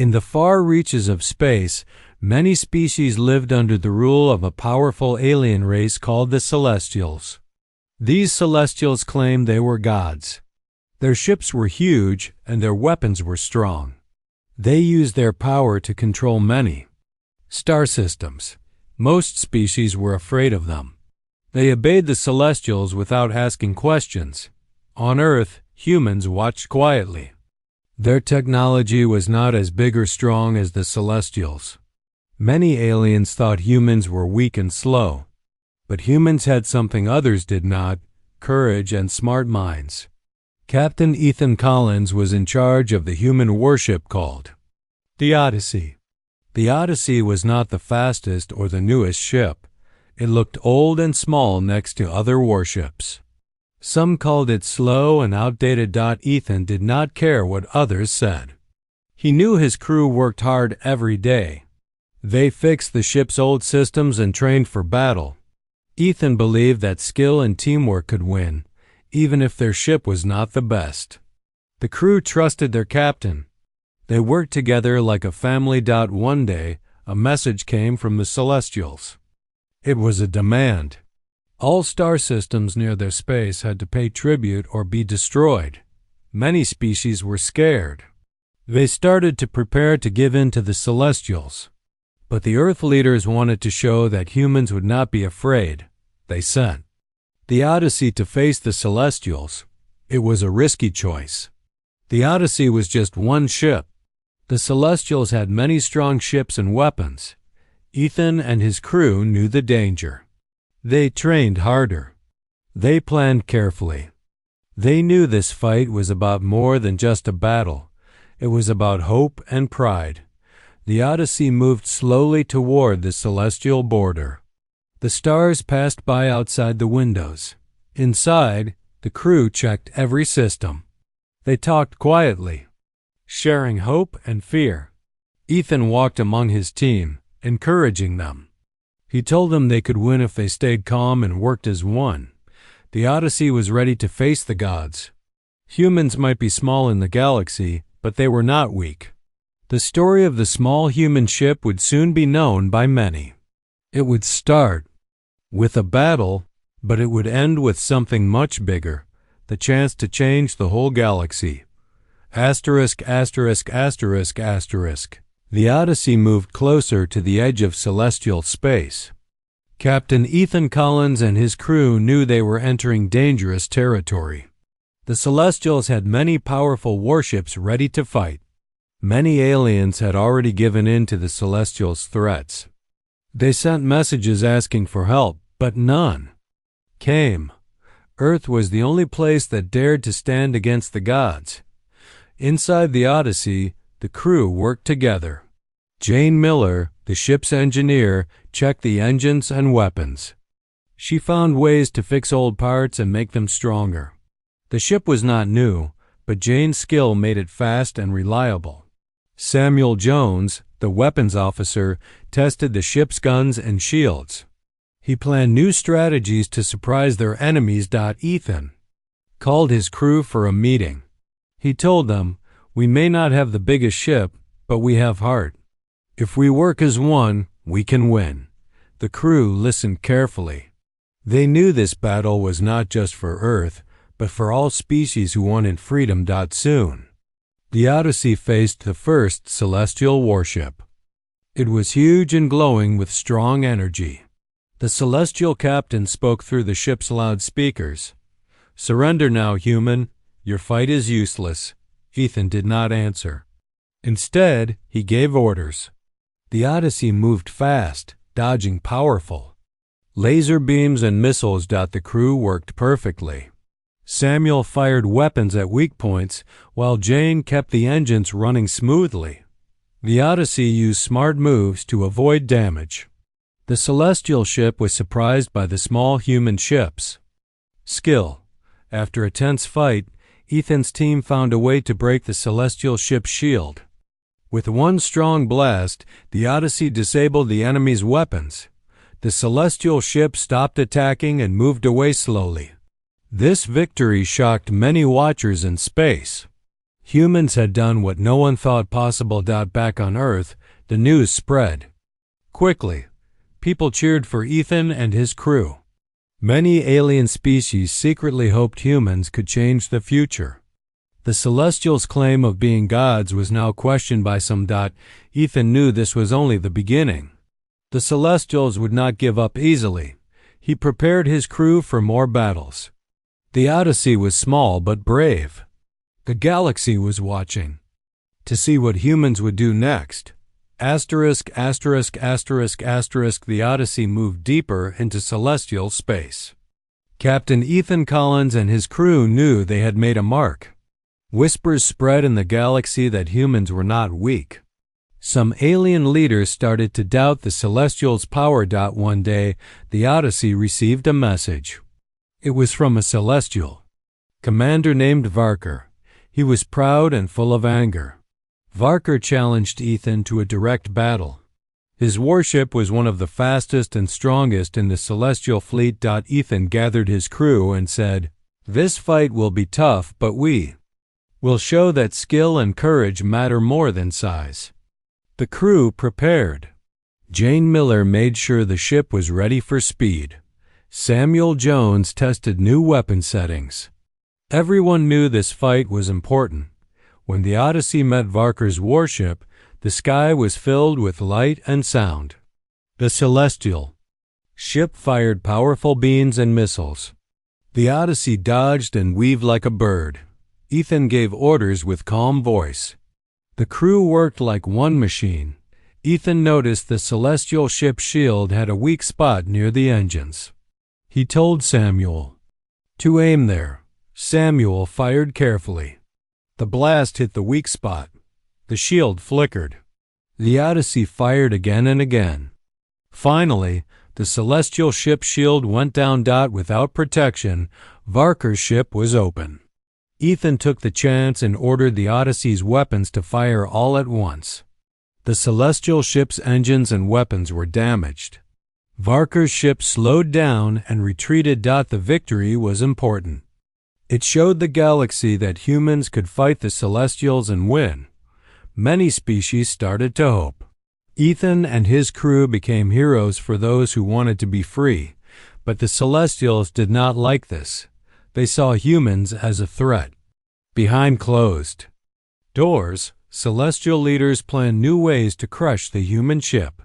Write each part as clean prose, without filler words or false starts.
In the far reaches of space, many species lived under the rule of a powerful alien race called the Celestials. These Celestials claimed they were gods. Their ships were huge and their weapons were strong. They used their power to control many star systems. Most species were afraid of them. They obeyed the Celestials without asking questions. On Earth, humans watched quietly. Their technology was not as big or strong as the Celestials. Many aliens thought humans were weak and slow. But humans had something others did not: courage and smart minds. Captain Ethan Collins was in charge of the human warship called the Odyssey. The Odyssey was not the fastest or the newest ship. It looked old and small next to other warships. Some called it slow and outdated. Ethan did not care what others said. He knew his crew worked hard every day. They fixed the ship's old systems and trained for battle. Ethan believed that skill and teamwork could win, even if their ship was not the best. The crew trusted their captain. They worked together like a family. One day, a message came from the Celestials. It was a demand. All star systems near their space had to pay tribute or be destroyed. Many species were scared. They started to prepare to give in to the Celestials. But the Earth leaders wanted to show that humans would not be afraid. They sent the Odyssey to face the Celestials. It was a risky choice. The Odyssey was just one ship. The Celestials had many strong ships and weapons. Ethan and his crew knew the danger. They trained harder. They planned carefully. They knew this fight was about more than just a battle. It was about hope and pride. The Odyssey moved slowly toward the celestial border. The stars passed by outside the windows. Inside, the crew checked every system. They talked quietly, sharing hope and fear. Ethan walked among his team, encouraging them. He told them they could win if they stayed calm and worked as one. The Odyssey was ready to face the gods. Humans might be small in the galaxy, but they were not weak. The story of the small human ship would soon be known by many. It would start with a battle, but it would end with something much bigger, the chance to change the whole galaxy. Asterisk, asterisk, asterisk, asterisk. The Odyssey moved closer to the edge of celestial space. Captain Ethan Collins and his crew knew they were entering dangerous territory. The Celestials had many powerful warships ready to fight. Many aliens had already given in to the Celestials' threats. They sent messages asking for help, but none came. Earth was the only place that dared to stand against the gods. Inside the Odyssey, the crew worked together. Jane Miller, the ship's engineer, checked the engines and weapons. She found ways to fix old parts and make them stronger. The ship was not new, but Jane's skill made it fast and reliable. Samuel Jones, the weapons officer, tested the ship's guns and shields. He planned new strategies to surprise their enemies. Ethan called his crew for a meeting. He told them, "We may not have the biggest ship, but we have heart. If we work as one, we can win." The crew listened carefully. They knew this battle was not just for Earth, but for all species who wanted freedom. Soon, the Odyssey faced the first celestial warship. It was huge and glowing with strong energy. The celestial captain spoke through the ship's loudspeakers. "Surrender now, human. Your fight is useless." Ethan did not answer. Instead, he gave orders. The Odyssey moved fast, dodging powerful laser beams and missiles. The crew worked perfectly. Samuel fired weapons at weak points, while Jane kept the engines running smoothly. The Odyssey used smart moves to avoid damage. The celestial ship was surprised by the small human ships. Skill. After a tense fight, Ethan's team found a way to break the celestial ship's shield. With one strong blast, the Odyssey disabled the enemy's weapons. The celestial ship stopped attacking and moved away slowly. This victory shocked many watchers in space. Humans had done what no one thought possible. Back on Earth, the news spread quickly. People cheered for Ethan and his crew. Many alien species secretly hoped humans could change the future. The Celestials' claim of being gods was now questioned by some. Ethan knew this was only the beginning. The Celestials would not give up easily. He prepared his crew for more battles. The Odyssey was small but brave. The galaxy was watching to see what humans would do next. The Odyssey moved deeper into celestial space. Captain Ethan Collins and his crew knew they had made a mark. Whispers spread in the galaxy that humans were not weak. Some alien leaders started to doubt the Celestials' power. One day, the Odyssey received a message. It was from a Celestial commander named Varker. He was proud and full of anger. Varker challenged Ethan to a direct battle. His warship was one of the fastest and strongest in the Celestial fleet. Ethan gathered his crew and said, "This fight will be tough, but we will show that skill and courage matter more than size." The crew prepared. Jane Miller made sure the ship was ready for speed. Samuel Jones tested new weapon settings. Everyone knew this fight was important. When the Odyssey met Varker's warship, the sky was filled with light and sound. The Celestial ship fired powerful beams and missiles. The Odyssey dodged and weaved like a bird. Ethan gave orders with calm voice. The crew worked like one machine. Ethan noticed the Celestial ship's shield had a weak spot near the engines. He told Samuel to aim there. Samuel fired carefully. The blast hit the weak spot. The shield flickered. The Odyssey fired again and again. Finally, the Celestial ship's shield went down. Without protection, Varker's ship was open. Ethan took the chance and ordered the Odyssey's weapons to fire all at once. The Celestial ship's engines and weapons were damaged. Varker's ship slowed down and retreated. The victory was important. It showed the galaxy that humans could fight the Celestials and win. Many species started to hope. Ethan and his crew became heroes for those who wanted to be free, but the Celestials did not like this. They saw humans as a threat. Behind closed doors, Celestial leaders planned new ways to crush the human ship.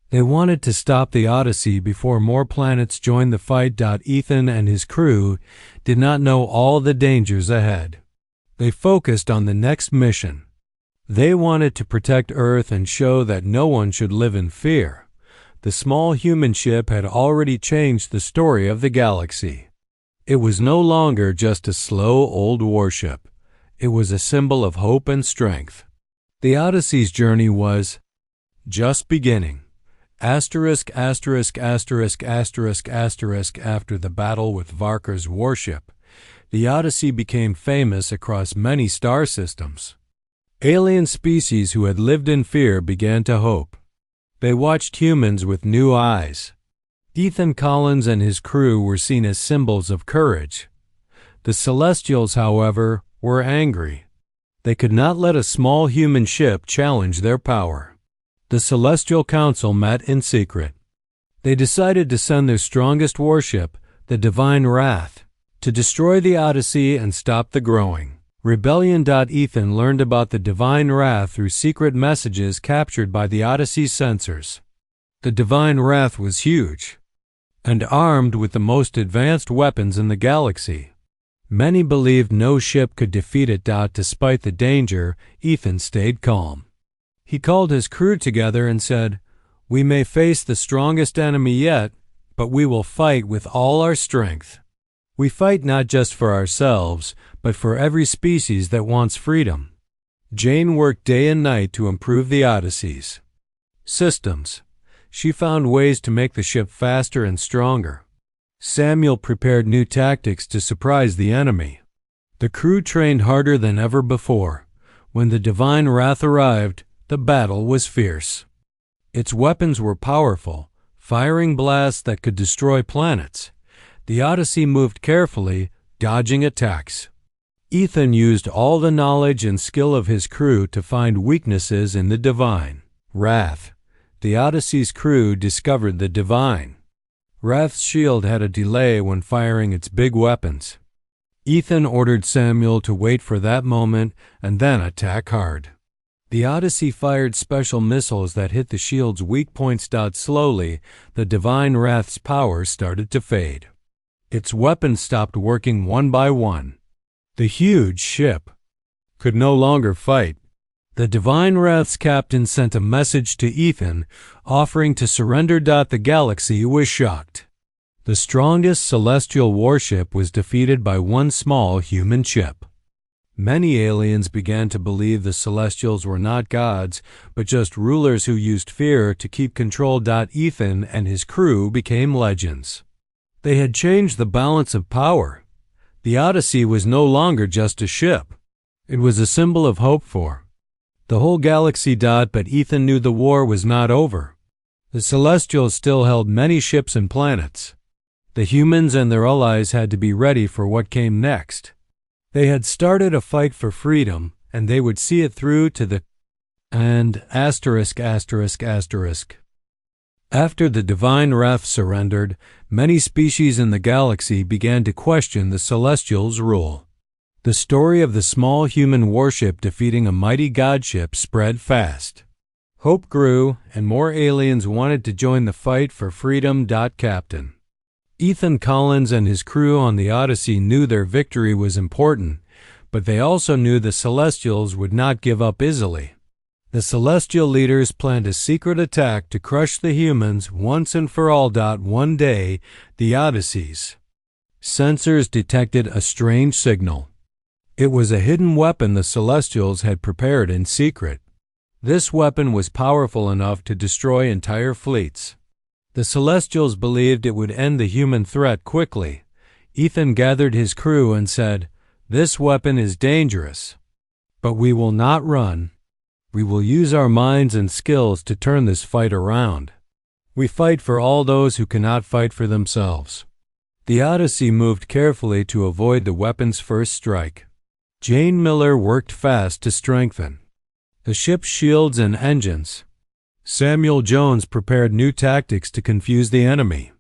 They wanted to stop the Odyssey before more planets joined the fight. Ethan and his crew did not know all the dangers ahead. They focused on the next mission. They wanted to protect Earth and show that no one should live in fear. The small human ship had already changed the story of the galaxy. It was no longer just a slow old warship. It was a symbol of hope and strength. The Odyssey's journey was just beginning. After the battle with Varker's warship, the Odyssey became famous across many star systems. Alien species who had lived in fear began to hope. They watched humans with new eyes. Ethan Collins and his crew were seen as symbols of courage. The Celestials, however, were angry. They could not let a small human ship challenge their power. The Celestial Council met in secret. They decided to send their strongest warship, the Divine Wrath, to destroy the Odyssey and stop the growing rebellion. Ethan learned about the Divine Wrath through secret messages captured by the Odyssey's sensors. The Divine Wrath was huge and armed with the most advanced weapons in the galaxy. Many believed no ship could defeat it. Despite the danger, Ethan stayed calm. He called his crew together and said, "We may face the strongest enemy yet, but we will fight with all our strength. We fight not just for ourselves, but for every species that wants freedom." Jane worked day and night to improve the Odyssey's systems. She found ways to make the ship faster and stronger. Samuel prepared new tactics to surprise the enemy. The crew trained harder than ever before. When the Divine Wrath arrived, the battle was fierce. Its weapons were powerful, firing blasts that could destroy planets. The Odyssey moved carefully, dodging attacks. Ethan used all the knowledge and skill of his crew to find weaknesses in the Divine Wrath. The Odyssey's crew discovered the Divine Wrath's shield had a delay when firing its big weapons. Ethan ordered Samuel to wait for that moment and then attack hard. The Odyssey fired special missiles that hit the shield's weak points. Slowly, the Divine Wrath's power started to fade. Its weapons stopped working one by one. The huge ship could no longer fight. The Divine Wrath's captain sent a message to Ethan, offering to surrender. The galaxy was shocked. The strongest celestial warship was defeated by one small human ship. Many aliens began to believe the Celestials were not gods, but just rulers who used fear to keep control. Ethan and his crew became legends. They had changed the balance of power. The Odyssey was no longer just a ship. It was a symbol of hope for the whole galaxy. But Ethan knew the war was not over. The Celestials still held many ships and planets. The humans and their allies had to be ready for what came next. They had started a fight for freedom, and they would see it through to the end. After the Divine Wrath surrendered, many species in the galaxy began to question the Celestials' rule. The story of the small human warship defeating a mighty godship spread fast. Hope grew, and more aliens wanted to join the fight for freedom. Captain Ethan Collins and his crew on the Odyssey knew their victory was important, but they also knew the Celestials would not give up easily. The Celestial leaders planned a secret attack to crush the humans once and for all. One day, the Odyssey's sensors detected a strange signal. It was a hidden weapon the Celestials had prepared in secret. This weapon was powerful enough to destroy entire fleets. The Celestials believed it would end the human threat quickly. Ethan gathered his crew and said, "This weapon is dangerous, but we will not run. We will use our minds and skills to turn this fight around. We fight for all those who cannot fight for themselves." The Odyssey moved carefully to avoid the weapon's first strike. Jane Miller worked fast to strengthen the ship's shields and engines. Samuel Jones prepared new tactics to confuse the enemy.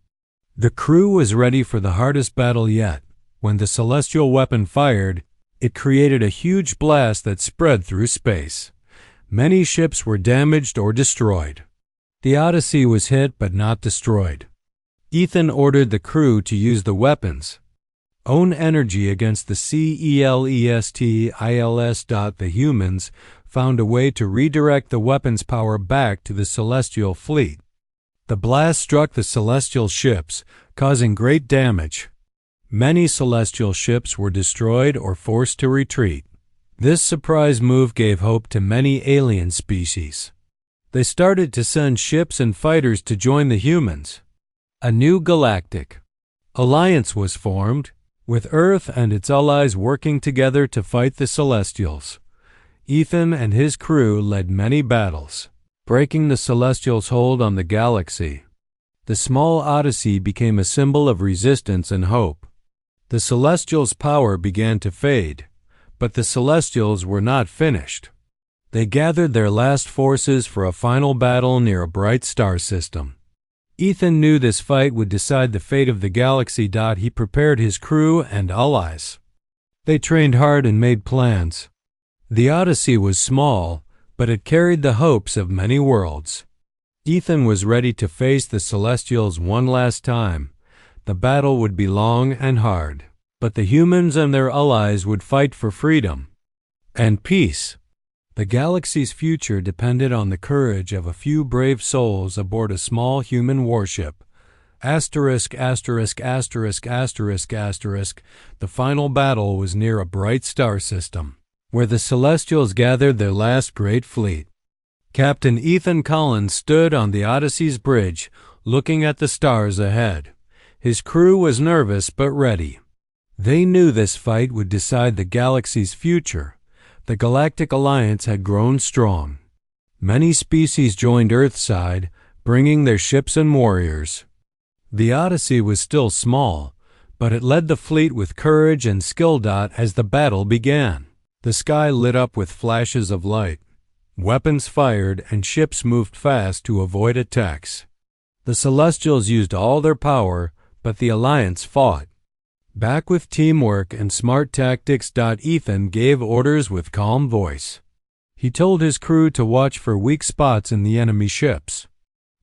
The crew was ready for the hardest battle yet. When the celestial weapon fired, it created a huge blast that spread through space. Many ships were damaged or destroyed. The Odyssey was hit but not destroyed. Ethan ordered the crew to use the weapon's own energy against the Celestials. The humans found a way to redirect the weapon's power back to the celestial fleet. The blast struck the celestial ships, causing great damage. Many celestial ships were destroyed or forced to retreat. This surprise move gave hope to many alien species. They started to send ships and fighters to join the humans. A new galactic alliance was formed, with Earth and its allies working together to fight the Celestials. Ethan and his crew led many battles, breaking the Celestials' hold on the galaxy. The small Odyssey became a symbol of resistance and hope. The Celestials' power began to fade, but the Celestials were not finished. They gathered their last forces for a final battle near a bright star system. Ethan knew this fight would decide the fate of the galaxy. He prepared his crew and allies. They trained hard and made plans. The Odyssey was small, but it carried the hopes of many worlds. Ethan was ready to face the Celestials one last time. The battle would be long and hard, but the humans and their allies would fight for freedom and peace. The galaxy's future depended on the courage of a few brave souls aboard a small human warship. The final battle was near a bright star system, where the Celestials gathered their last great fleet. Captain Ethan Collins stood on the Odyssey's bridge, looking at the stars ahead. His crew was nervous but ready. They knew this fight would decide the galaxy's future. The Galactic Alliance had grown strong. Many species joined Earthside, bringing their ships and warriors. The Odyssey was still small, but it led the fleet with courage and skill. As the battle began, the sky lit up with flashes of light. Weapons fired and ships moved fast to avoid attacks. The Celestials used all their power, but the Alliance fought back with teamwork and smart tactics. Ethan gave orders with calm voice. He told his crew to watch for weak spots in the enemy ships.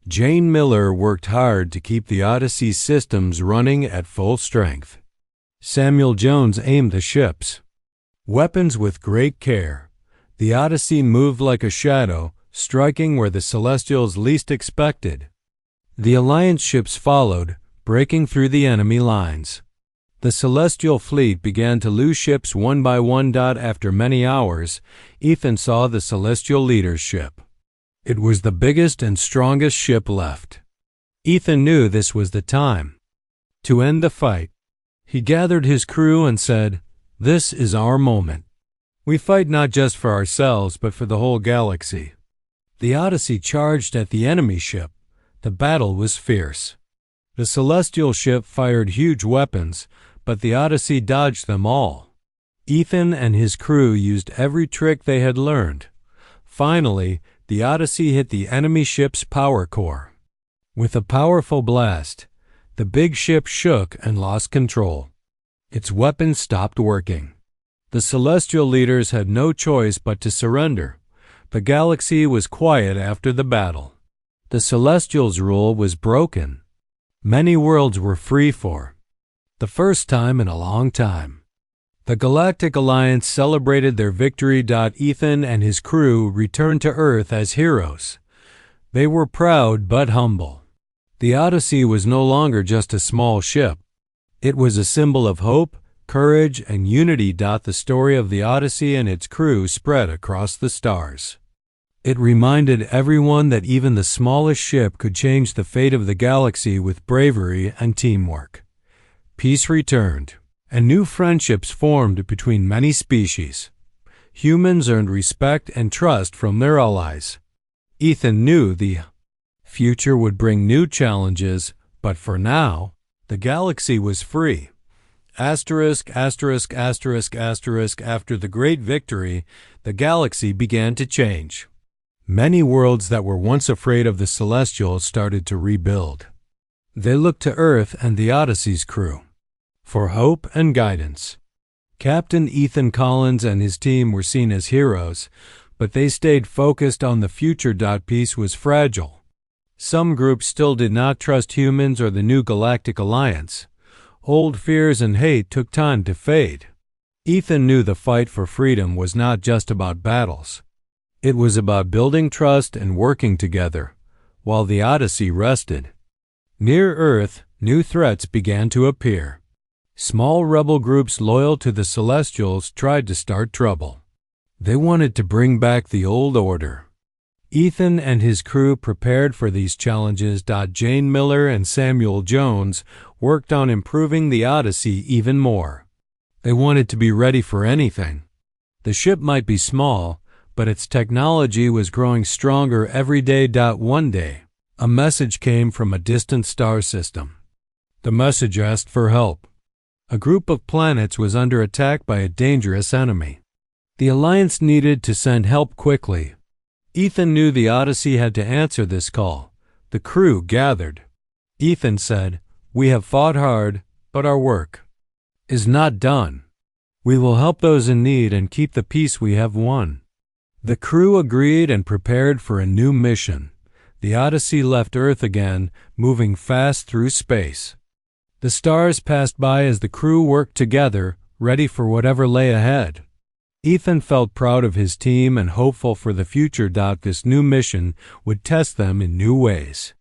Jane Miller worked hard to keep the Odyssey's systems running at full strength. Samuel Jones aimed the ships' weapons with great care. The Odyssey moved like a shadow, striking where the Celestials least expected. The Alliance ships followed, breaking through the enemy lines. The Celestial fleet began to lose ships one by one. After many hours, Ethan saw the Celestial leader's ship. It was the biggest and strongest ship left. Ethan knew this was the time to end the fight. He gathered his crew and said, "This is our moment. We fight not just for ourselves, but for the whole galaxy." The Odyssey charged at the enemy ship. The battle was fierce. The Celestial ship fired huge weapons, but the Odyssey dodged them all. Ethan and his crew used every trick they had learned. Finally, the Odyssey hit the enemy ship's power core. With a powerful blast, the big ship shook and lost control. Its weapons stopped working. The Celestial leaders had no choice but to surrender. The galaxy was quiet after the battle. The Celestials' rule was broken. Many worlds were free for the first time in a long time. The Galactic Alliance celebrated their victory. Ethan and his crew returned to Earth as heroes. They were proud but humble. The Odyssey was no longer just a small ship. It was a symbol of hope, courage, and unity. The story of the Odyssey and its crew spread across the stars. It reminded everyone that even the smallest ship could change the fate of the galaxy with bravery and teamwork. Peace returned, and new friendships formed between many species. Humans earned respect and trust from their allies. Ethan knew the future would bring new challenges, but for now, the galaxy was free. After the great victory, the galaxy began to change. Many worlds that were once afraid of the Celestials started to rebuild. They looked to Earth and the Odyssey's crew for hope and guidance. Captain Ethan Collins and his team were seen as heroes, but they stayed focused on the future. Peace was fragile. Some groups still did not trust humans or the new Galactic Alliance. Old fears and hate took time to fade. Ethan knew the fight for freedom was not just about battles. It was about building trust and working together, while the Odyssey rested. Near Earth, new threats began to appear. Small rebel groups loyal to the Celestials tried to start trouble. They wanted to bring back the old order. Ethan and his crew prepared for these challenges. Jane Miller and Samuel Jones worked on improving the Odyssey even more. They wanted to be ready for anything. The ship might be small, but its technology was growing stronger every day. One day, a message came from a distant star system. The message asked for help. A group of planets was under attack by a dangerous enemy. The Alliance needed to send help quickly. Ethan knew the Odyssey had to answer this call. The crew gathered. Ethan said, "We have fought hard, but our work is not done. We will help those in need and keep the peace we have won." The crew agreed and prepared for a new mission. The Odyssey left Earth again, moving fast through space. The stars passed by as the crew worked together, ready for whatever lay ahead. Ethan felt proud of his team and hopeful for the future. This new mission would test them in new ways.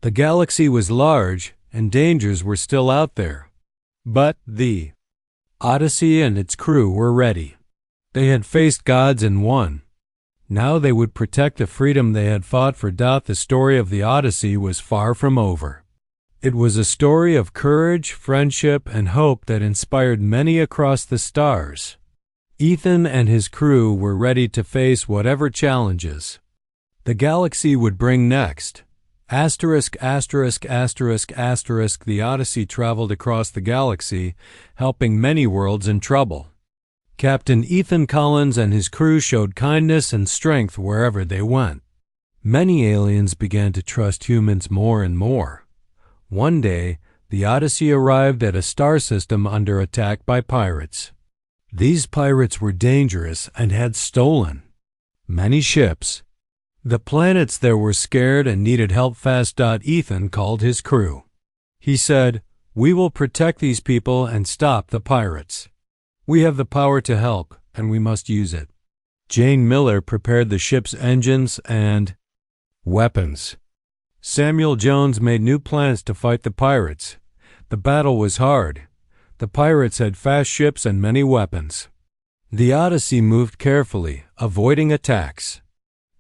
The galaxy was large, and dangers were still out there. But the Odyssey and its crew were ready. They had faced gods and won. Now they would protect the freedom they had fought for. The story of the Odyssey was far from over. It was a story of courage, friendship, and hope that inspired many across the stars. Ethan and his crew were ready to face whatever challenges the galaxy would bring next. Asterisk, asterisk, asterisk, asterisk, the Odyssey traveled across the galaxy, helping many worlds in trouble. Captain Ethan Collins and his crew showed kindness and strength wherever they went. Many aliens began to trust humans more and more. One day, the Odyssey arrived at a star system under attack by pirates. These pirates were dangerous and had stolen many ships. The planets there were scared and needed help fast. Ethan called his crew. He said, "We will protect these people and stop the pirates. We have the power to help, and we must use it." Jane Miller prepared the ship's engines and weapons. Samuel Jones made new plans to fight the pirates. The battle was hard. The pirates had fast ships and many weapons. The Odyssey moved carefully, avoiding attacks.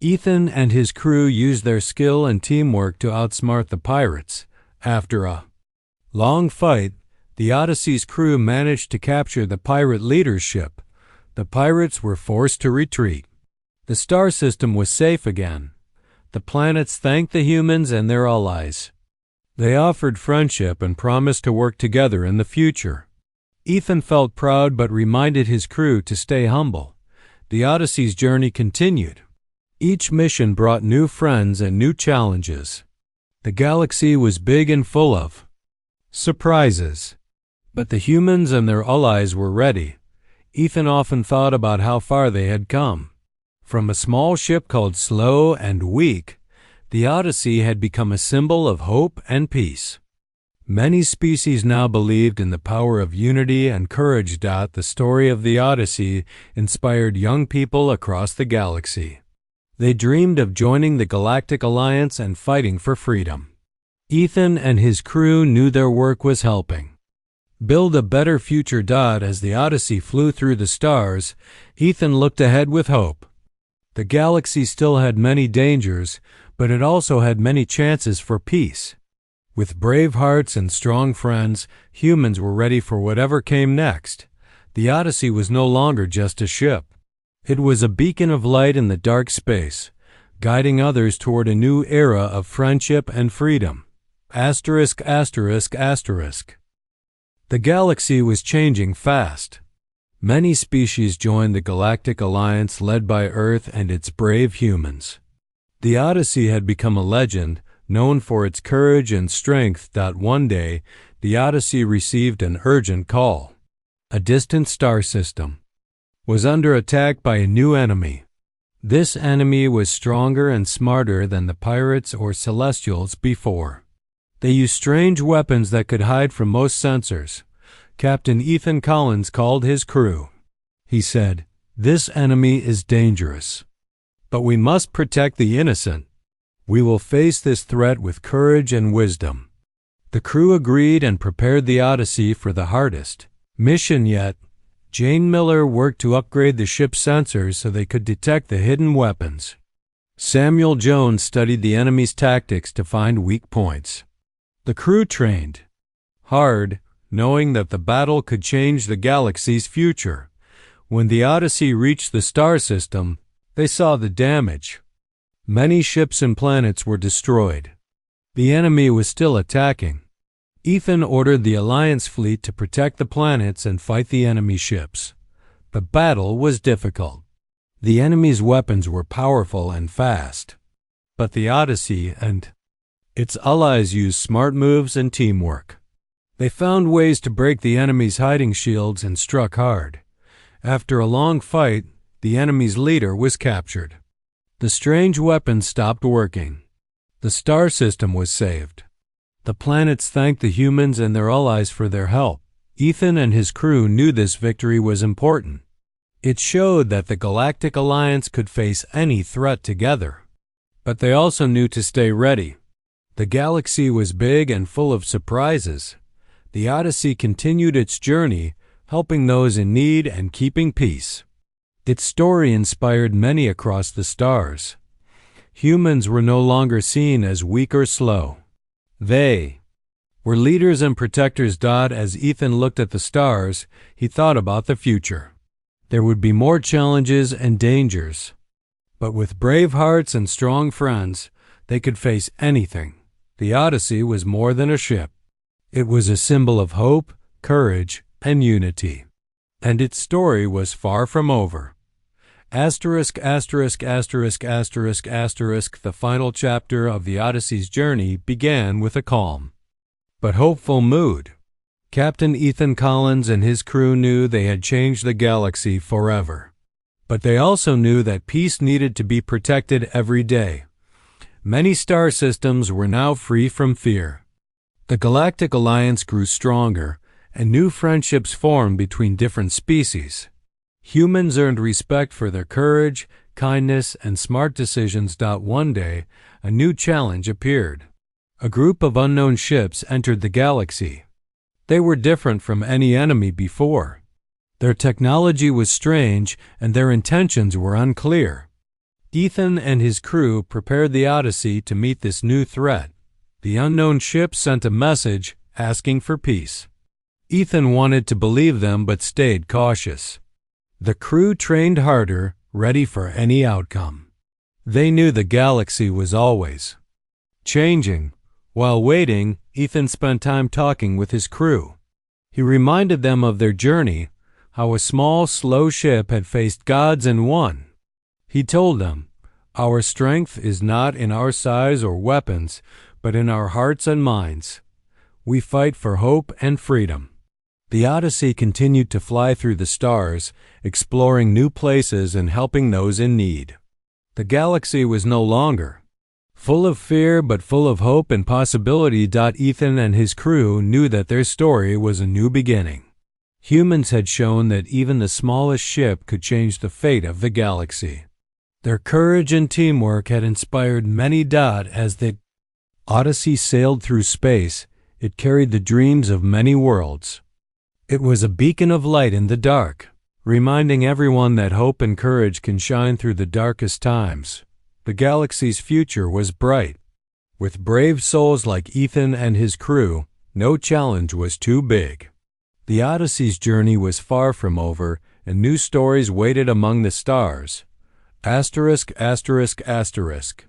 Ethan and his crew used their skill and teamwork to outsmart the pirates. After a long fight, the Odyssey's crew managed to capture the pirate leader's ship. The pirates were forced to retreat. The star system was safe again. The planets thanked the humans and their allies. They offered friendship and promised to work together in the future. Ethan felt proud but reminded his crew to stay humble. The Odyssey's journey continued. Each mission brought new friends and new challenges. The galaxy was big and full of surprises. But the humans and their allies were ready. Ethan often thought about how far they had come. From a small ship called Slow and Weak, the Odyssey had become a symbol of hope and peace. Many species now believed in the power of unity and courage. The story of the Odyssey inspired young people across the galaxy. They dreamed of joining the Galactic Alliance and fighting for freedom. Ethan and his crew knew their work was helping build a better future. As the Odyssey flew through the stars, Ethan looked ahead with hope. The galaxy still had many dangers, but it also had many chances for peace. With brave hearts and strong friends, humans were ready for whatever came next. The Odyssey was no longer just a ship. It was a beacon of light in the dark space, guiding others toward a new era of friendship and freedom. Asterisk, asterisk, asterisk. The galaxy was changing fast. Many species joined the Galactic Alliance led by Earth and its brave humans. The Odyssey had become a legend, known for its courage and strength. One day, the Odyssey received an urgent call. A distant star system was under attack by a new enemy. This enemy was stronger and smarter than the pirates or Celestials before. They used strange weapons that could hide from most sensors. Captain Ethan Collins called his crew. He said, "This enemy is dangerous, but we must protect the innocent. We will face this threat with courage and wisdom." The crew agreed and prepared the Odyssey for the hardest mission yet. Jane Miller worked to upgrade the ship's sensors so they could detect the hidden weapons. Samuel Jones studied the enemy's tactics to find weak points. The crew trained hard, knowing that the battle could change the galaxy's future. When the Odyssey reached the star system, they saw the damage. Many ships and planets were destroyed. The enemy was still attacking. Ethan ordered the Alliance fleet to protect the planets and fight the enemy ships. The battle was difficult. The enemy's weapons were powerful and fast. But the Odyssey and its allies used smart moves and teamwork. They found ways to break the enemy's hiding shields and struck hard. After a long fight, the enemy's leader was captured. The strange weapons stopped working. The star system was saved. The planets thanked the humans and their allies for their help. Ethan and his crew knew this victory was important. It showed that the Galactic Alliance could face any threat together. But they also knew to stay ready. The galaxy was big and full of surprises. The Odyssey continued its journey, helping those in need and keeping peace. Its story inspired many across the stars. Humans were no longer seen as weak or slow. They were leaders and protectors. As Ethan looked at the stars, he thought about the future. There would be more challenges and dangers. But with brave hearts and strong friends, they could face anything. The Odyssey was more than a ship. It was a symbol of hope, courage, and unity. And its story was far from over. Asterisk, asterisk, asterisk, asterisk, asterisk, the final chapter of the Odyssey's journey began with a calm but hopeful mood. Captain Ethan Collins and his crew knew they had changed the galaxy forever. But they also knew that peace needed to be protected every day. Many star systems were now free from fear. The Galactic Alliance grew stronger, and new friendships formed between different species. Humans earned respect for their courage, kindness, and smart decisions. One day, a new challenge appeared. A group of unknown ships entered the galaxy. They were different from any enemy before. Their technology was strange, and their intentions were unclear. Ethan and his crew prepared the Odyssey to meet this new threat. The unknown ship sent a message asking for peace. Ethan wanted to believe them but stayed cautious. The crew trained harder, ready for any outcome. They knew the galaxy was always changing. While waiting, Ethan spent time talking with his crew. He reminded them of their journey, how a small, slow ship had faced gods and won. He told them, "Our strength is not in our size or weapons, but in our hearts and minds. We fight for hope and freedom." The Odyssey continued to fly through the stars, exploring new places and helping those in need. The galaxy was no longer full of fear, but full of hope and possibility. Ethan and his crew knew that their story was a new beginning. Humans had shown that even the smallest ship could change the fate of the galaxy. Their courage and teamwork had inspired many. As the Odyssey sailed through space, it carried the dreams of many worlds. It was a beacon of light in the dark, reminding everyone that hope and courage can shine through the darkest times. The galaxy's future was bright. With brave souls like Ethan and his crew, no challenge was too big. The Odyssey's journey was far from over, and new stories waited among the stars. Asterisk, asterisk, asterisk.